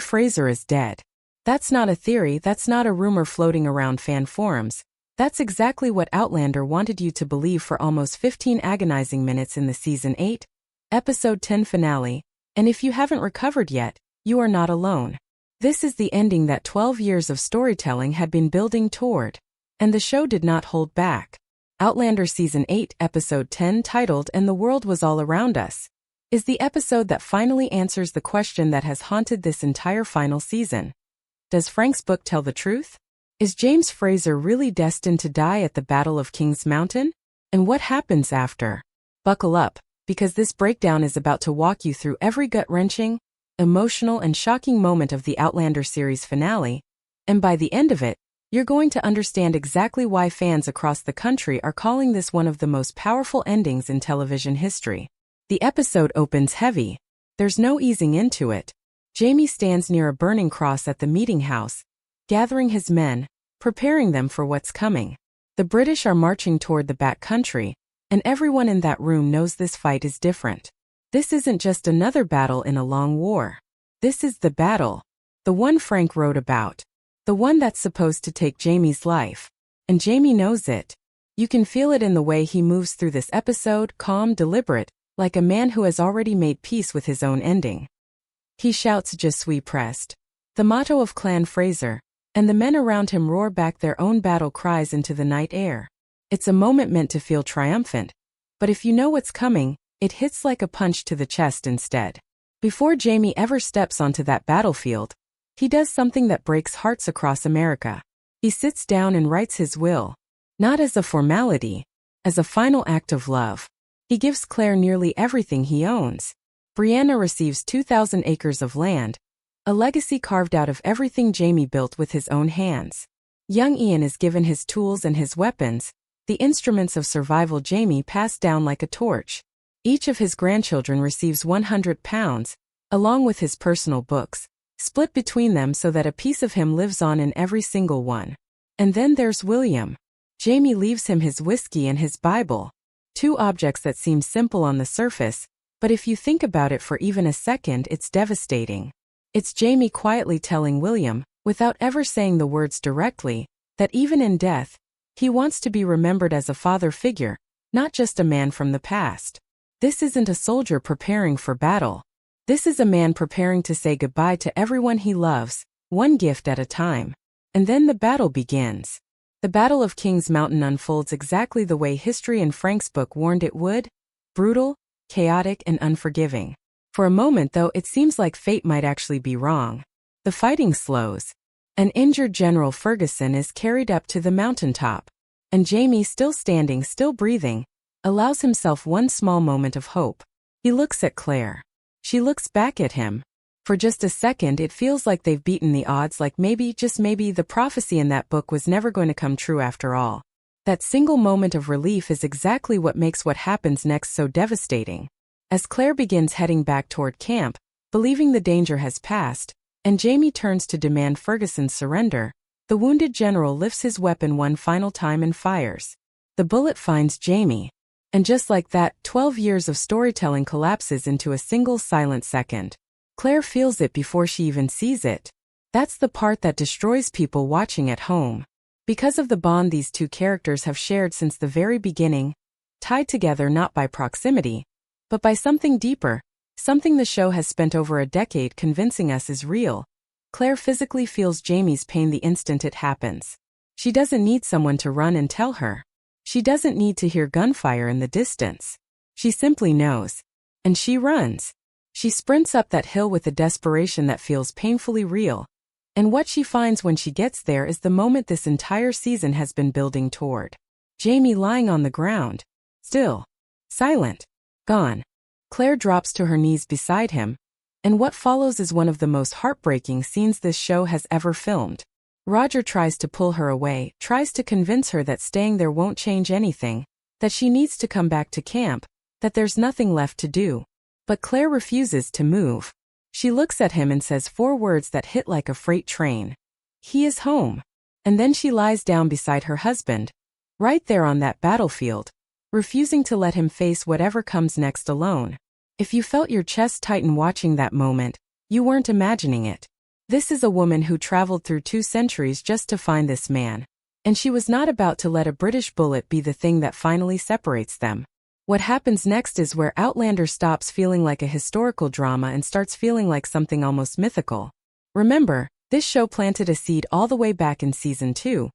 Fraser is dead. That's not a theory, that's not a rumor floating around fan forums. That's exactly what Outlander wanted you to believe for almost 15 agonizing minutes in the Season 8, Episode 10 finale, and if you haven't recovered yet, you are not alone. This is the ending that 12 years of storytelling had been building toward. And the show did not hold back. Outlander Season 8, Episode 10, titled "And the World Was All Around Us," is the episode that finally answers the question that has haunted this entire final season. Does Frank's book tell the truth? Is James Fraser really destined to die at the Battle of King's Mountain? And what happens after? Buckle up, because this breakdown is about to walk you through every gut-wrenching, emotional and shocking moment of the Outlander series finale, and by the end of it, you're going to understand exactly why fans across the country are calling this one of the most powerful endings in television history. The episode opens heavy. There's no easing into it. Jamie stands near a burning cross at the meeting house, gathering his men, preparing them for what's coming. The British are marching toward the back country, and everyone in that room knows this fight is different. This isn't just another battle in a long war. This is the battle. The one Frank wrote about. The one that's supposed to take Jamie's life. And Jamie knows it. You can feel it in the way he moves through this episode, calm, deliberate, like a man who has already made peace with his own ending. He shouts "Je suis pressed," the motto of Clan Fraser, and the men around him roar back their own battle cries into the night air. It's a moment meant to feel triumphant, but if you know what's coming, it hits like a punch to the chest instead. Before Jamie ever steps onto that battlefield, he does something that breaks hearts across America. He sits down and writes his will, not as a formality, as a final act of love. He gives Claire nearly everything he owns. Brianna receives 2,000 acres of land, a legacy carved out of everything Jamie built with his own hands. Young Ian is given his tools and his weapons, the instruments of survival Jamie passed down like a torch. Each of his grandchildren receives £100, along with his personal books, split between them so that a piece of him lives on in every single one. And then there's William. Jamie leaves him his whiskey and his Bible. Two objects that seem simple on the surface, but if you think about it for even a second, it's devastating. It's Jamie quietly telling William, without ever saying the words directly, that even in death, he wants to be remembered as a father figure, not just a man from the past. This isn't a soldier preparing for battle. This is a man preparing to say goodbye to everyone he loves, one gift at a time. And then the battle begins. The Battle of King's Mountain unfolds exactly the way history in Frank's book warned it would: brutal, chaotic, and unforgiving. For a moment, though, it seems like fate might actually be wrong. The fighting slows. An injured General Ferguson is carried up to the mountaintop. And Jamie, still standing, still breathing, allows himself one small moment of hope. He looks at Claire. She looks back at him. For just a second, it feels like they've beaten the odds, like maybe, just maybe, the prophecy in that book was never going to come true after all. That single moment of relief is exactly what makes what happens next so devastating. As Claire begins heading back toward camp, believing the danger has passed, and Jamie turns to demand Ferguson's surrender, the wounded general lifts his weapon one final time and fires. The bullet finds Jamie. And just like that, 12 years of storytelling collapses into a single silent second. Claire feels it before she even sees it. That's the part that destroys people watching at home. Because of the bond these two characters have shared since the very beginning, tied together not by proximity, but by something deeper, something the show has spent over a decade convincing us is real, Claire physically feels Jamie's pain the instant it happens. She doesn't need someone to run and tell her. She doesn't need to hear gunfire in the distance. She simply knows. And she runs. She sprints up that hill with a desperation that feels painfully real. And what she finds when she gets there is the moment this entire season has been building toward. Jamie lying on the ground. Still. Silent. Gone. Claire drops to her knees beside him. And what follows is one of the most heartbreaking scenes this show has ever filmed. Roger tries to pull her away, tries to convince her that staying there won't change anything, that she needs to come back to camp, that there's nothing left to do. But Claire refuses to move. She looks at him and says 4 words that hit like a freight train. He is home. And then she lies down beside her husband, right there on that battlefield, refusing to let him face whatever comes next alone. If you felt your chest tighten watching that moment, you weren't imagining it. This is a woman who traveled through 2 centuries just to find this man. And she was not about to let a British bullet be the thing that finally separates them. What happens next is where Outlander stops feeling like a historical drama and starts feeling like something almost mythical. Remember, this show planted a seed all the way back in Season 2,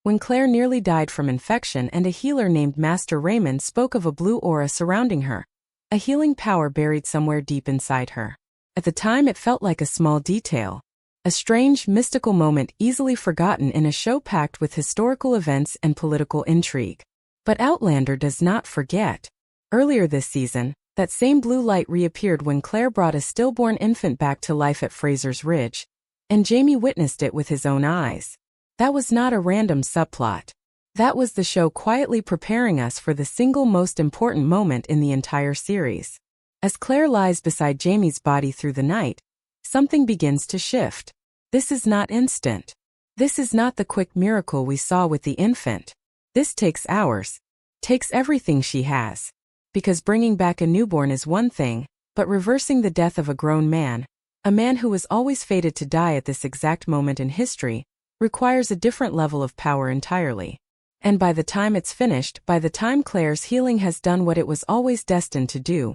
when Claire nearly died from infection and a healer named Master Raymond spoke of a blue aura surrounding her, a healing power buried somewhere deep inside her. At the time it felt like a small detail, a strange, mystical moment easily forgotten in a show packed with historical events and political intrigue. But Outlander does not forget. Earlier this season, that same blue light reappeared when Claire brought a stillborn infant back to life at Fraser's Ridge, and Jamie witnessed it with his own eyes. That was not a random subplot. That was the show quietly preparing us for the single most important moment in the entire series. As Claire lies beside Jamie's body through the night, something begins to shift. This is not instant. This is not the quick miracle we saw with the infant. This takes hours. Takes everything she has. Because bringing back a newborn is one thing, but reversing the death of a grown man, a man who was always fated to die at this exact moment in history, requires a different level of power entirely. And by the time it's finished, by the time Claire's healing has done what it was always destined to do,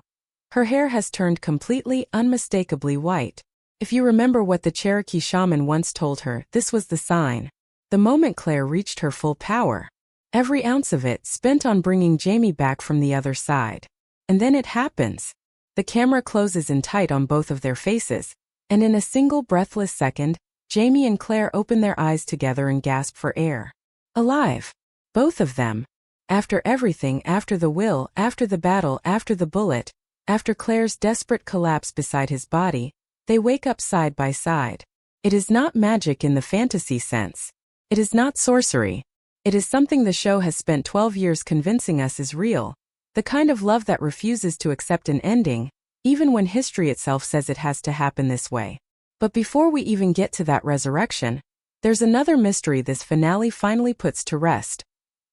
her hair has turned completely, unmistakably white. If you remember what the Cherokee shaman once told her, this was the sign. The moment Claire reached her full power. Every ounce of it spent on bringing Jamie back from the other side. And then it happens. The camera closes in tight on both of their faces, and in a single breathless second, Jamie and Claire open their eyes together and gasp for air. Alive. Both of them. After everything, after the will, after the battle, after the bullet, after Claire's desperate collapse beside his body, they wake up side by side. It is not magic in the fantasy sense. It is not sorcery. It is something the show has spent 12 years convincing us is real. The kind of love that refuses to accept an ending, even when history itself says it has to happen this way. But before we even get to that resurrection, there's another mystery this finale finally puts to rest.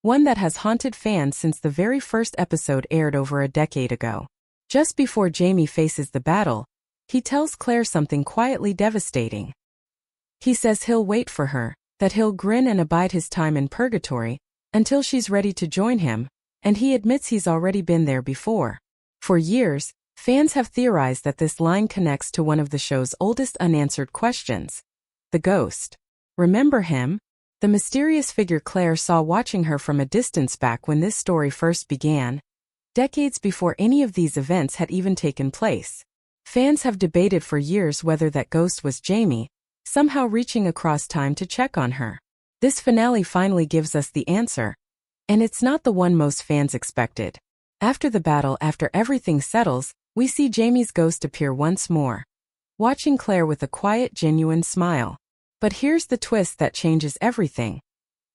One that has haunted fans since the very first episode aired over a decade ago. Just before Jamie faces the battle, he tells Claire something quietly devastating. He says he'll wait for her, that he'll grin and abide his time in purgatory, until she's ready to join him, and he admits he's already been there before. For years, fans have theorized that this line connects to one of the show's oldest unanswered questions. The ghost. Remember him? The mysterious figure Claire saw watching her from a distance back when this story first began, decades before any of these events had even taken place. Fans have debated for years whether that ghost was Jamie, somehow reaching across time to check on her. This finale finally gives us the answer. And it's not the one most fans expected. After the battle, after everything settles, we see Jamie's ghost appear once more, watching Claire with a quiet, genuine smile. But here's the twist that changes everything.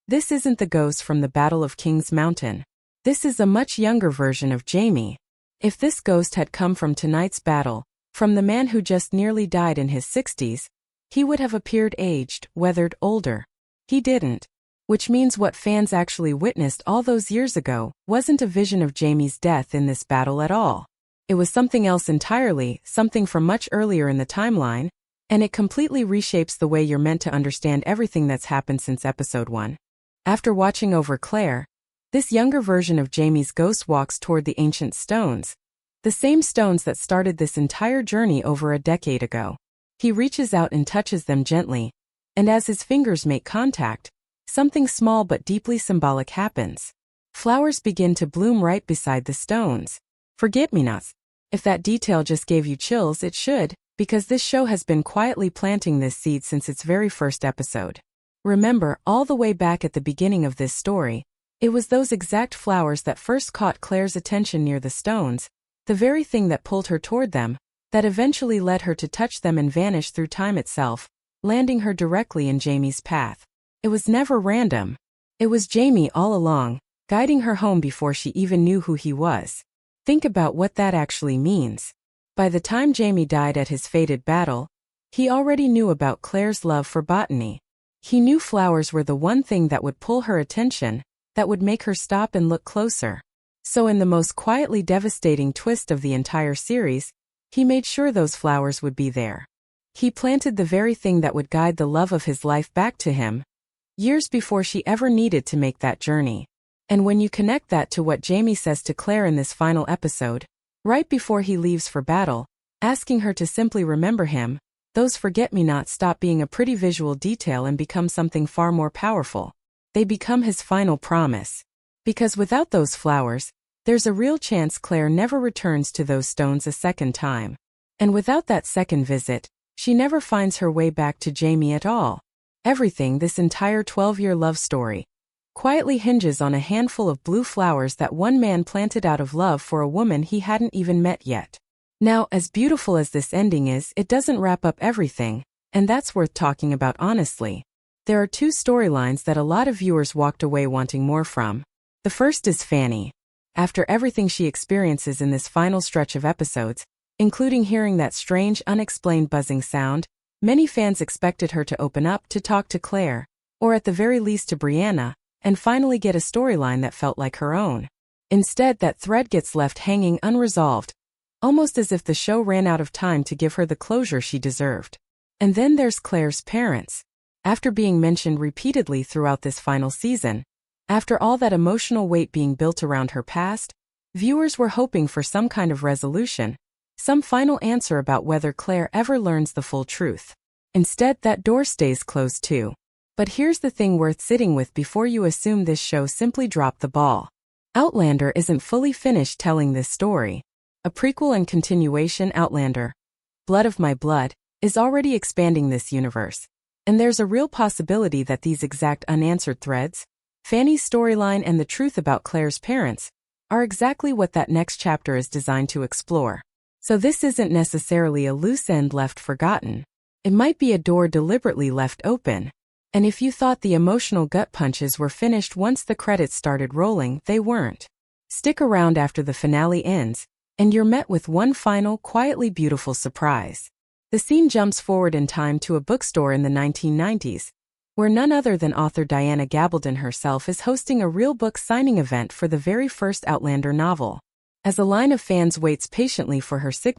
This isn't the ghost from the Battle of Kings Mountain. This is a much younger version of Jamie. If this ghost had come from tonight's battle, from the man who just nearly died in his 60s, he would have appeared aged, weathered, older. He didn't. Which means what fans actually witnessed all those years ago wasn't a vision of Jamie's death in this battle at all. It was something else entirely, something from much earlier in the timeline, and it completely reshapes the way you're meant to understand everything that's happened since episode 1. After watching over Claire, this younger version of Jamie's ghost walks toward the ancient stones, the same stones that started this entire journey over a decade ago. He reaches out and touches them gently, and as his fingers make contact, something small but deeply symbolic happens. Flowers begin to bloom right beside the stones. Forget-me-nots. If that detail just gave you chills, it should, because this show has been quietly planting this seed since its very first episode. Remember, all the way back at the beginning of this story, it was those exact flowers that first caught Claire's attention near the stones, the very thing that pulled her toward them, that eventually led her to touch them and vanish through time itself, landing her directly in Jamie's path. It was never random. It was Jamie all along, guiding her home before she even knew who he was. Think about what that actually means. By the time Jamie died at his fated battle, he already knew about Claire's love for botany. He knew flowers were the one thing that would pull her attention, that would make her stop and look closer. So in the most quietly devastating twist of the entire series, he made sure those flowers would be there. He planted the very thing that would guide the love of his life back to him, years before she ever needed to make that journey. And when you connect that to what Jamie says to Claire in this final episode, right before he leaves for battle, asking her to simply remember him, those forget-me-nots stop being a pretty visual detail and become something far more powerful. They become his final promise. Because without those flowers, there's a real chance Claire never returns to those stones a second time. And without that second visit, she never finds her way back to Jamie at all. Everything, this entire 12-year love story, quietly hinges on a handful of blue flowers that one man planted out of love for a woman he hadn't even met yet. Now, as beautiful as this ending is, it doesn't wrap up everything, and that's worth talking about honestly. There are two storylines that a lot of viewers walked away wanting more from. The first is Fanny. After everything she experiences in this final stretch of episodes, including hearing that strange, unexplained buzzing sound, many fans expected her to open up to talk to Claire, or at the very least to Brianna, and finally get a storyline that felt like her own. Instead, that thread gets left hanging unresolved, almost as if the show ran out of time to give her the closure she deserved. And then there's Claire's parents. After being mentioned repeatedly throughout this final season, after all that emotional weight being built around her past, viewers were hoping for some kind of resolution, some final answer about whether Claire ever learns the full truth. Instead, that door stays closed too. But here's the thing worth sitting with before you assume this show simply dropped the ball. Outlander isn't fully finished telling this story. A prequel and continuation, Outlander, Blood of My Blood, is already expanding this universe. And there's a real possibility that these exact unanswered threads, Fanny's storyline and the truth about Claire's parents, are exactly what that next chapter is designed to explore. So this isn't necessarily a loose end left forgotten. It might be a door deliberately left open. And if you thought the emotional gut punches were finished once the credits started rolling, they weren't. Stick around after the finale ends, and you're met with one final, quietly beautiful surprise. The scene jumps forward in time to a bookstore in the 1990s, where none other than author Diana Gabaldon herself is hosting a real book signing event for the very first Outlander novel. As a line of fans waits patiently for her signature,